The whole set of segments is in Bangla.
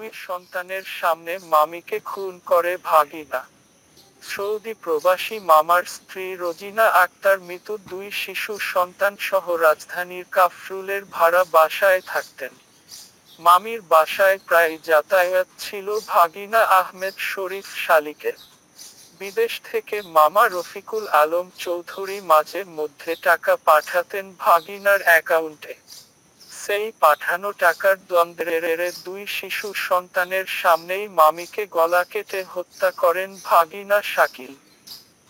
দুই সন্তানের সামনে মামিকে খুন করে ভাগিনা। সৌদি প্রবাসী মামার স্ত্রী রোজিনা আক্তার মৃত দুই শিশু সন্তান সহ রাজধানীর কাফরুলের ভাড়া বাসায় থাকতেন। মামির বাসায় প্রায় যাতায়াত ছিল ভাগিনা আহমেদ শরীফ শালিকের। বিদেশ থেকে মামা রফিকুল আলম চৌধুরী মাঝে মধ্যে টাকা পাঠাতেন ভাগিনার অ্যাকাউন্টে। সেই পাঠানো টাকার দ্বন্দ্বে দুই শিশু সন্তানের সামনেই মামিকে গলা কেটে হত্যা করেন ভাগিনা শাকিল।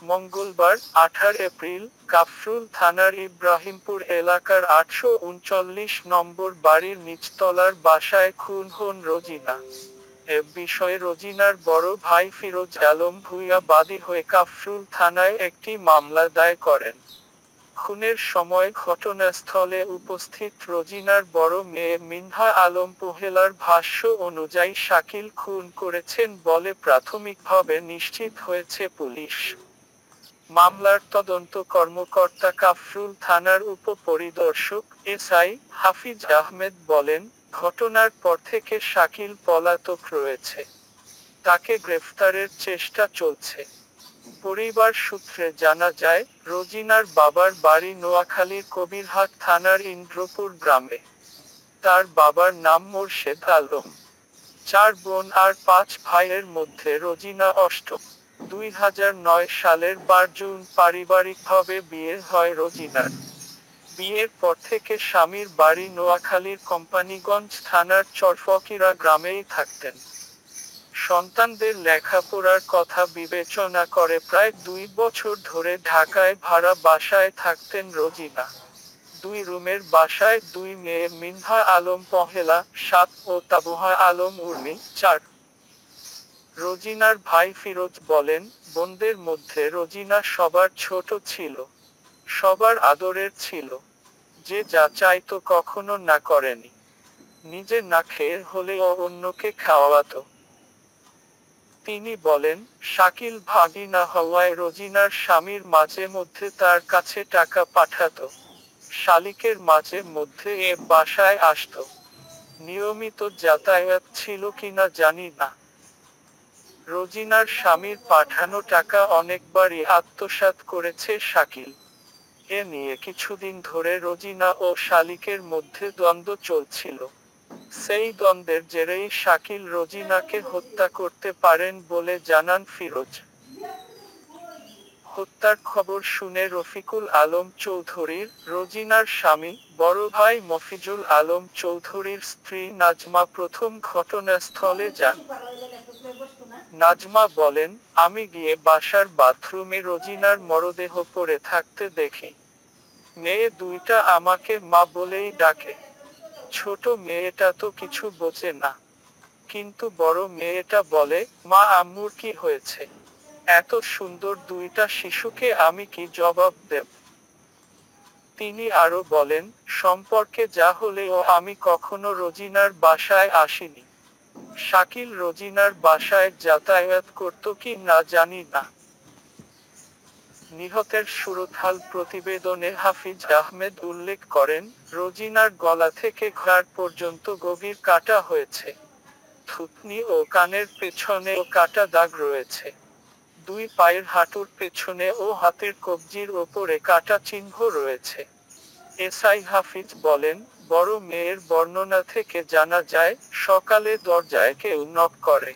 মঙ্গলবার 18 এপ্রিল কাফরুল থানার ইব্রাহিমপুর এলাকার 839 নম্বর বাড়ির নিচতলার বাসায় খুন হন রোজিনা। এ বিষয়ে রোজিনার বড় ভাই ফিরোজ আলম ভূঁইয়া বাদী হয়ে কাফরুল থানায় একটি মামলা দায়ের করেন। খুনের সময় ঘটনাস্থলে উপস্থিত রোজিনার বড় মেয়ে মিনহা আলম পোহেলার ভাষ্য অনুযায়ী শাকিল খুন করেছেন বলে প্রাথমিকভাবে নিশ্চিত হয়েছে পুলিশ। মামলার তদন্ত কর্মকর্তা কাফরুল থানার উপপরিদর্শক এসআই হাফিজ আহমেদ বলেন, ঘটনার পর থেকে শাকিল পলাতক রয়েছে। তাকে গ্রেফতারের চেষ্টা চলছে। পরিবার সূত্রে জানা যায়, রোজিনার বাবার বাড়ি নোয়াখালীর কবিরহাট থানার ইন্দ্রপুর গ্রামে। তার বাবার নাম মোরশেদ আলম। 4 বোন আর 5 ভাইয়ের মধ্যে রোজিনা অষ্টম। 2009 সালের 12 জুন পারিবারিকভাবে বিয়ে হয় রোজিনার। বিয়ের পর থেকে স্বামীর বাড়ি নোয়াখালীর কোম্পানিগঞ্জ থানার চরফকিরা গ্রামেই থাকতেন। সন্তানদের লেখাপড়ার কথা বিবেচনা করে প্রায় 2 বছর ধরে ঢাকায় ভাড়া বাসায় থাকতেন রোজিনা। 2 রুমের বাসায় 2 মেয়ে মিনহা আলম পহেলা 7 ও তাবুহা আলম উর্মি 4। রোজিনার ভাই ফিরোজ বলেন, বোনদের মধ্যে রোজিনা সবার ছোট ছিল। সবার আদরের ছিল। যে যা চাইতো কখনো না করেনি। নিজে না খেয়ে হলেও অন্যকে খাওয়াতো। তিনি বলেন, শাকিল ভাগিনা হওয়ায় রোজিনার স্বামীর মাঝে মধ্যে তার কাছে টাকা পাঠাতো। শালিকের মাঝে মধ্যে এ বাসায় আসতো। নিয়মিত যাতায়াত ছিল কিনা জানি না। রোজিনার স্বামীর পাঠানো টাকা অনেকবারই আত্মসাৎ করেছে শাকিল। এ নিয়ে কিছুদিন ধরে রোজিনা ও শালিকের মধ্যে দ্বন্দ্ব চলছিল। সেই দ্বন্দ্বের জেরেই শাকিল রোজিনাকে হত্যা করতে পারেন বলে জানান ফিরোজ। হত্যার খবর শুনে রফিকুল আলম চৌধুরীর, রোজিনার স্বামী, বড় ভাই মফিজুল আলম চৌধুরীর স্ত্রী নাজমা প্রথম ঘটনাস্থলে যান। নাজমা বলেন, আমি গিয়ে বাসার বাথরুমে রোজিনার মরদেহ পড়ে থাকতে দেখি। মেয়ে দুইটা আমাকে মা বলেই ডাকে। ছোট মেয়েটা তো কিছু বোঝে না। কিন্তু বড় মেয়েটা বলে, মা আম্মুর কি হয়েছে? এত সুন্দর দুইটা শিশুকে আমি কি জবাব দেব? তিনি আরো বলেন, সম্পর্কে যা হলেও আমি কখনো রোজিনার বাসায় আসিনি। শাকিল রোজিনার বাসায় যাতায়াত করত কি না জানি না। নিহতের সুরতহাল প্রতিবেদনে হাফিজ আহমেদ উল্লেখ করেন, রোজিনার গলা থেকে ঘাড় পর্যন্ত গভীর কাটা হয়েছে। থুতনি ও কানের পেছনেও কাটা দাগ রয়েছে। 2 পায়ের হাঁটুর পেছনে ও হাতের কবজির ওপরে কাটা চিহ্ন রয়েছে। এসআই হাফিজ বলেন, বড় মেয়ের বর্ণনা থেকে জানা যায়, সকালে দরজায় কেউ নক করে।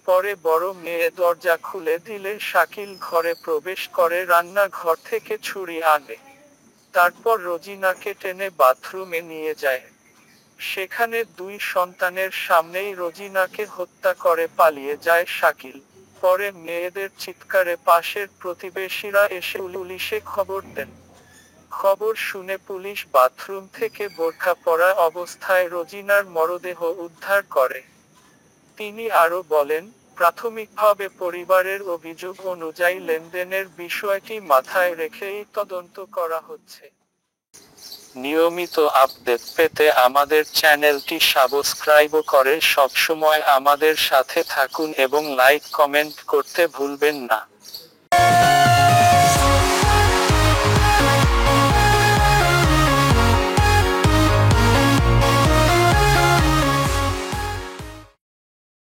পরে বড় মেয়ে দরজা খুলে দিলে শাকিল ঘরে প্রবেশ করে রান্নাঘর থেকে ছুরি আনে। তারপর রোজিনাকে টেনে বাথরুমে নিয়ে যায়। সেখানে 2 সন্তানের সামনেই রোজিনাকে হত্যা করে পালিয়ে যায় শাকিল। পরে মেয়েদের চিৎকারে পাশের প্রতিবেশীরা এসে পুলিশে খবর দেন। খবর শুনে পুলিশ বাথরুম থেকে বোরখা পরা অবস্থায় রোজিনার মরদেহ উদ্ধার করে। তিনি আরো বলেন, প্রাথমিকভাবে পরিবারের অভিযোগ অনুযায়ী লেনদেনের বিষয়টি মাথায় রেখেই তদন্ত করা হচ্ছে। নিয়মিত আপডেট পেতে আমাদের চ্যানেলটি সাবস্ক্রাইব করে সবসময় আমাদের সাথে থাকুন এবং লাইক কমেন্ট করতে ভুলবেন না।